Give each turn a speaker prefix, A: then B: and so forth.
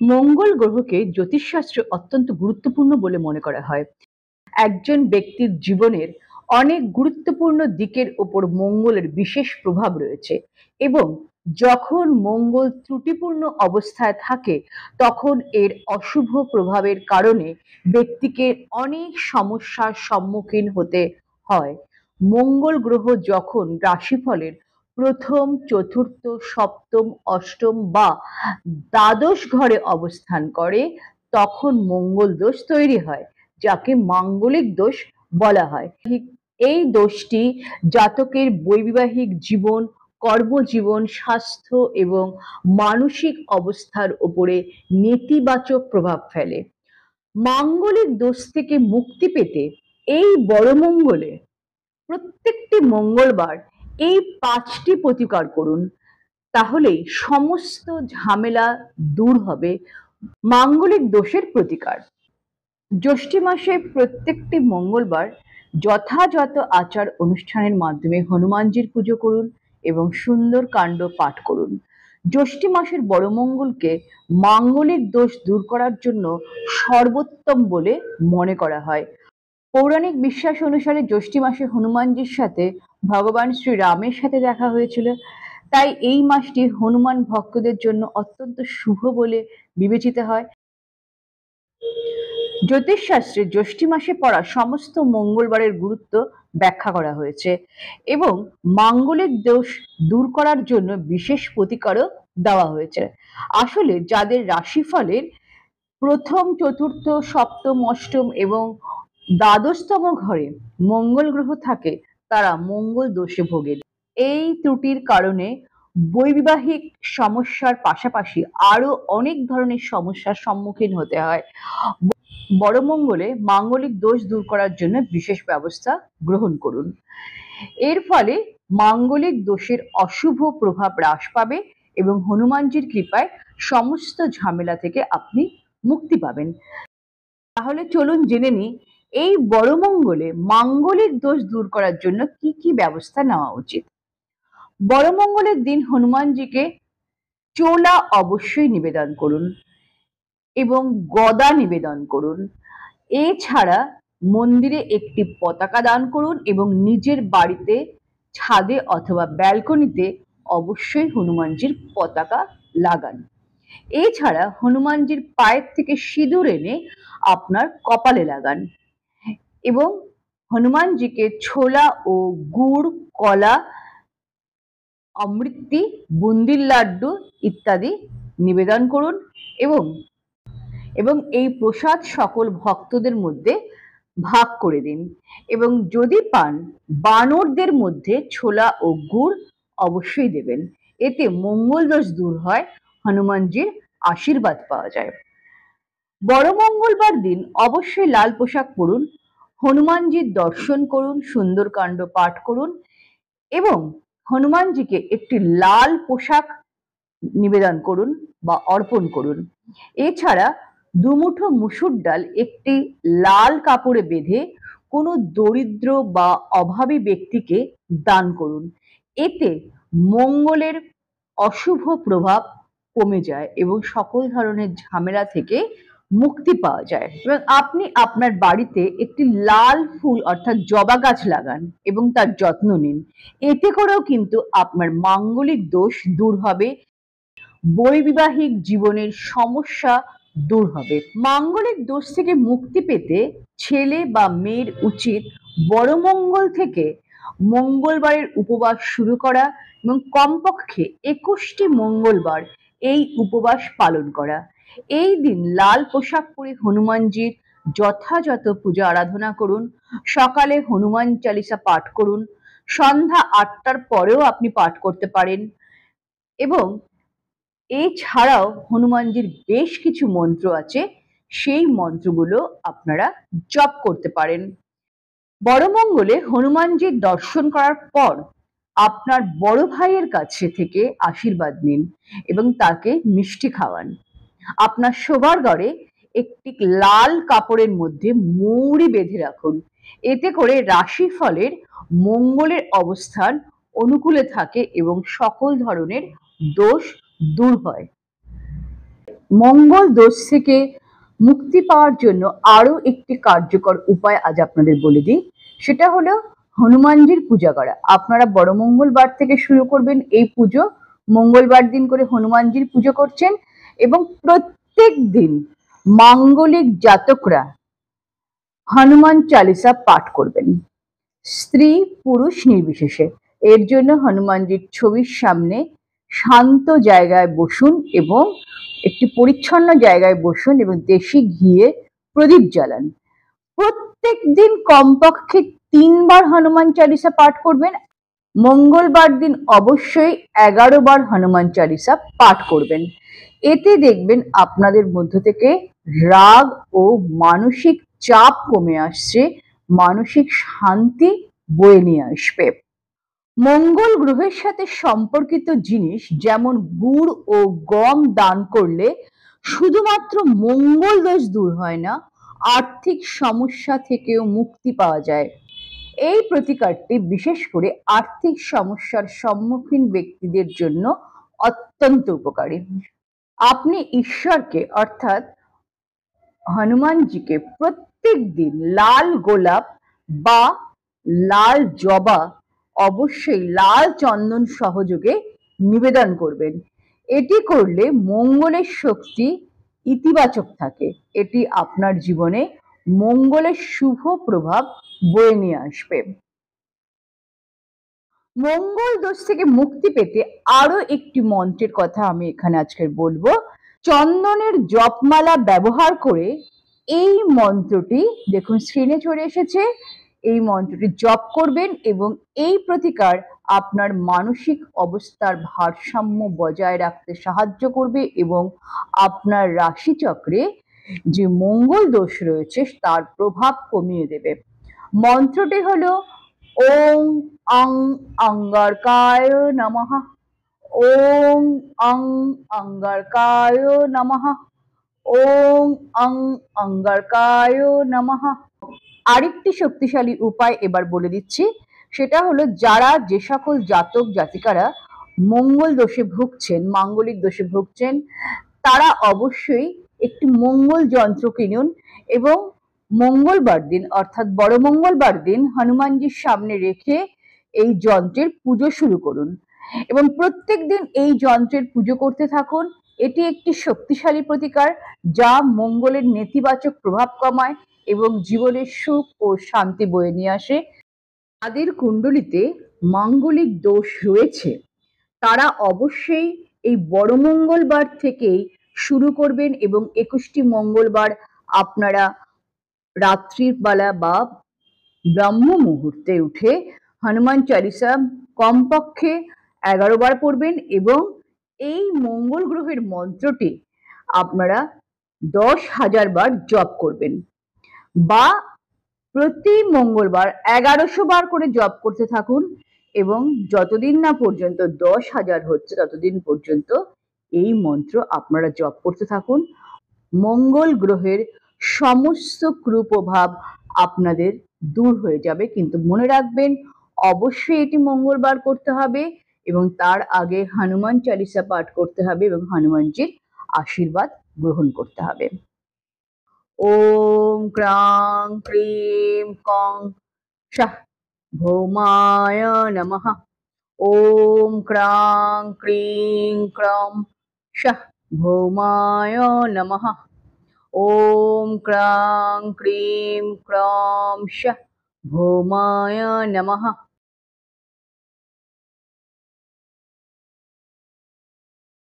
A: মঙ্গল গ্রহকে জ্যোতিষশাস্ত্রে অত্যন্ত গুরুত্বপূর্ণ বলে মনে করা হয়। একজন ব্যক্তির জীবনের অনেক গুরুত্বপূর্ণ দিকের উপর মঙ্গলের বিশেষ প্রভাব রয়েছে এবং যখন মঙ্গল ত্রুটিপূর্ণ অবস্থায় থাকে তখন এর অশুভ প্রভাবের কারণে ব্যক্তিকে অনেক সমস্যার সম্মুখীন হতে হয়। মঙ্গল গ্রহ যখন রাশিফলের প্রথম, চতুর্থ, সপ্তম, অষ্টম বা দ্বাদশ ঘরে অবস্থান করে তখন মঙ্গল দোষ তৈরি হয়, যাকে মাঙ্গলিক দোষ বলা হয়। এই দোষটি জাতকের বৈবাহিক জীবন, কর্মজীবন, স্বাস্থ্য এবং মানসিক অবস্থার উপরে নেতিবাচক প্রভাব ফেলে। মাঙ্গলিক দোষ থেকে মুক্তি পেতে এই বড় মঙ্গলে প্রত্যেকটি মঙ্গলবার এই 5টি প্রতিকার করুন, তাহলেই সমস্ত ঝামেলা দূর হবে। মাঙ্গলিক দোষের প্রতিকার। জ্যৈষ্ঠী মাসে প্রত্যেকটি মঙ্গলবার যথাযথ আচার অনুষ্ঠানের মাধ্যমে হনুমানজির পুজো করুন এবং সুন্দর কাণ্ড পাঠ করুন। জ্যৈষ্ঠী মাসের বড় মঙ্গলকে মাঙ্গলিক দোষ দূর করার জন্য সর্বোত্তম বলে মনে করা হয়। পৌরাণিক বিশ্বাস অনুসারে জ্যৈষ্ঠী মাসে হনুমানজির সাথে ভগবান শ্রীরামের সাথে দেখা হয়েছিল, তাই এই মাসটি হনুমান ভক্তদের জন্য অত্যন্ত শুভ বলে বিবেচিত হয়। জ্যোতিষশাস্ত্রে জ্যৈষ্ঠী মাসে পড়া সমস্ত মঙ্গলবারের গুরুত্ব ব্যাখ্যা করা হয়েছে এবং মাঙ্গলিক দোষ দূর করার জন্য বিশেষ প্রতিকারও দেওয়া হয়েছে। আসলে যাদের রাশিফলের প্রথম, চতুর্থ, সপ্তম, অষ্টম এবং দ্বাদশতম ঘরে মঙ্গল গ্রহ থাকে তারা মঙ্গল দোষে ভোগেন। এই ত্রুটির কারণে বৈবাহিক সমস্যার পাশাপাশি আরো অনেক ধরনের সমস্যার সম্মুখীন হতে হয়। বড় মঙ্গলে মাঙ্গলিক দোষ দূর করার জন্য বিশেষ ব্যবস্থা গ্রহণ করুন। এর ফলে মাঙ্গলিক দোষের অশুভ প্রভাব হ্রাস পাবে এবং হনুমানজির কৃপায় সমস্ত ঝামেলা থেকে আপনি মুক্তি পাবেন। তাহলে চলুন জেনে নিই এই বড় মঙ্গলে মাঙ্গলিক দোষ দূর করার জন্য কি কি ব্যবস্থা নেওয়া উচিত। বড় মঙ্গলের দিন হনুমানজিকে চোলা অবশ্যই নিবেদন করুন এবং গদা নিবেদন করুন। এছাড়া মন্দিরে একটি পতাকা দান করুন এবং নিজের বাড়িতে ছাদে অথবা ব্যালকনিতে অবশ্যই হনুমানজির পতাকা লাগান। এছাড়া হনুমানজির পায়ের থেকে সিঁদুর এনে আপনার কপালে লাগান এবং হনুমানজিকে ছোলা ও গুড়, কলা, অমৃতি, বুন্দির লাড্ডু ইত্যাদি নিবেদন করুন এবং এই প্রসাদ সকল ভক্তদের মধ্যে ভাগ করে দিন এবং যদি পান বানরদের মধ্যে ছোলা ও গুড় অবশ্যই দেবেন। এতে মঙ্গল দোষ দূর হয়, হনুমানজির আশীর্বাদ পাওয়া যায়। বড় মঙ্গলবার দিন অবশ্যই লাল পোশাক পরুন, হনুমানজির দর্শন করুন, সুন্দরকাণ্ড পাঠ করুন এবং হনুমানজিকে একটি লাল পোশাক নিবেদন করুন বা অর্পণ করুন। এছাড়া দুমুঠো মুসুর ডাল একটি লাল কাপড়ে বেঁধে কোনো দরিদ্র বা অভাবী ব্যক্তিকে দান করুন। এতে মঙ্গলের অশুভ প্রভাব কমে যায় এবং সকল ধরনের ঝামেলা থেকে মুক্তি পাওয়া যায়। এবং আপনি আপনার বাড়িতে একটি লাল ফুল অর্থাৎ জবা গাছ লাগান এবং তার যত্ন নিন। এতে করেও কিন্তু আপনার মাঙ্গলিক দোষ দূর হবে, বৈবাহিক জীবনের সমস্যা দূর হবে। মাঙ্গলিক দোষ থেকে মুক্তি পেতে ছেলে বা মেয়ের উচিত বড় মঙ্গল থেকে মঙ্গলবারের উপবাস শুরু করা এবং কমপক্ষে 21টি মঙ্গলবার এই উপবাস পালন করা। এই দিন লাল পোশাক পরে হনুমানজির যথাযথ পূজা আরাধনা করুন, সকালে হনুমান চালিসা পাঠ করুন, সন্ধ্যা 8টার পরেও আপনি পাঠ করতে পারেন এবং এছাড়াও হনুমানজির বেশ কিছু মন্ত্র আছে, সেই মন্ত্রগুলো আপনারা জপ করতে পারেন। বড় মঙ্গলে হনুমানজির দর্শন করার পর আপনার বড় ভাইয়ের কাছে থেকে আশীর্বাদ নিন এবং তাকে মিষ্টি খাওয়ান। আপনার শোবার ঘরে একটি লাল কাপড়ের মধ্যে মৌরি বেঁধে রাখুন। এতে করে রাশিফলের মঙ্গলের অবস্থান অনুকূলে থাকে এবং সকল ধরনের দোষ দূর হয়। মঙ্গল দোষ থেকে মুক্তি পাওয়ার জন্য আরো একটি কার্যকর উপায় আজ আপনাদের বলে দিই, সেটা হলো হনুমানজির পূজা করা। আপনারা বড় মঙ্গলবার থেকে শুরু করবেন এই পুজো, মঙ্গলবার দিন করে হনুমানজির পুজো করছেন এবং প্রত্যেক দিন মাঙ্গলিক জাতকরা হনুমান চালিসা পাঠ করবেন, স্ত্রী পুরুষ নির্বিশেষে। এর জন্য হনুমানজির ছবির সামনে শান্ত জায়গায় বসুন এবং একটি পরিচ্ছন্ন জায়গায় বসুন এবং দেশি ঘিয়ে প্রদীপ জ্বালান। প্রত্যেক দিন কমপক্ষে 3 বার হনুমান চালিসা পাঠ করবেন। মঙ্গলবার দিন অবশ্যই 11 বার হনুমান চালিসা পাঠ করবেন। এতে দেখবেন আপনাদের মধ্য থেকে রাগ ও মানসিক চাপ কমে আসছে, মানসিক শান্তি বয়ে নিয়ে আসবে। মঙ্গল গ্রহের সাথে সম্পর্কিত জিনিস যেমন গুড় ও গম দান করলে শুধুমাত্র মঙ্গল দোষ দূর হয় না, আর্থিক সমস্যা থেকেও মুক্তি পাওয়া যায়। এই প্রতিকারটি বিশেষ করে আর্থিক সমস্যার সম্মুখীন ব্যক্তিদের জন্য অত্যন্ত উপকারী। আপনি ঈশ্বরকে অর্থাৎ হনুমানজিকে প্রত্যেক দিন লাল গোলাপ বা লাল জবা, অবশ্যই লাল চন্দন সহযোগে নিবেদন করবেন। এটি করলে মঙ্গলের শক্তি ইতিবাচক থাকে, এটি আপনার জীবনে মঙ্গলের শুভ প্রভাব বয়ে নিয়ে আসবে। মঙ্গল দোষ থেকে মুক্তি পেতে আরো একটি মন্ত্রের কথা আমি এখানে আজকে বলবো। চন্দনের জপমালা ব্যবহার করে এই মন্ত্রটি দেখুন স্ক্রিনে চলে এসেছে, এই মন্ত্রটি জপ করবেন এবং এই প্রতিকার আপনার মানসিক অবস্থার ভারসাম্য বজায় রাখতে সাহায্য করবে এবং আপনার রাশিচক্রে যে মঙ্গল দোষ রয়েছে তার প্রভাব কমিয়ে দেবে। মন্ত্রটি হলো ওং অং অঙ্গারকায় নমঃ, ওং অং অঙ্গারকায় নমঃ, ওং অং অঙ্গারকায় নমঃ। আরেকটি শক্তিশালী উপায় এবার বলে দিচ্ছি, সেটা হলো যারা যে সকল জাতক জাতিকারা মঙ্গল দোষে ভুগছেন, মাঙ্গলিক দোষে ভুগছেন, তারা অবশ্যই একটি মঙ্গল যন্ত্র কিনুন এবং মঙ্গলবার দিন অর্থাৎ বড় মঙ্গলবার দিন হনুমানজির সামনে রেখে এই যন্ত্রের পুজো শুরু করুন এবং প্রত্যেক দিন এই যন্ত্রের পুজো করতে থাকুন। এটি একটি শক্তিশালী প্রতিকার যা মঙ্গলের নেতিবাচক প্রভাব কমায় এবং জীবনের সুখ ও শান্তি বয়ে নিয়ে আসে। যাদের কুণ্ডলিতে মাঙ্গলিক দোষ রয়েছে তারা অবশ্যই এই বড় মঙ্গলবার থেকেই শুরু করবেন এবং 21টি মঙ্গলবার আপনারা রাত্রির বেলা বা ব্রাহ্ম মুহূর্তে উঠে হনুমান চালিসা কমপক্ষে 11 বার পড়বেন এবং এই মঙ্গল গ্রহের মন্ত্রটি আপনারা 10,000 বার জপ করবেন বা প্রতি মঙ্গলবার 1100 বার করে জপ করতে থাকুন এবং যতদিন না পর্যন্ত 10,000 হচ্ছে ততদিন পর্যন্ত এই মন্ত্র আপনারা জপ করতে থাকুন। মঙ্গল গ্রহের সমস্ত কুপ্রভাব আপনাদের দূর হয়ে যাবে, কিন্তু মনে রাখবেন অবশ্যই এটি মঙ্গলবার করতে হবে এবং তার আগে হনুমান চালিসা পাঠ করতে হবে এবং হনুমানজির আশীর্বাদ গ্রহণ করতে হবে। ওম ক্রাং ক্রিং কং শাহ ভৌমায় নমঃ, ওম ক্রাং ক্রিং ক্রং শাহ ভৌমায় নমঃ, ওম ক্রাং ক্রিং ক্রং শাহ ভৌমায় নমঃ।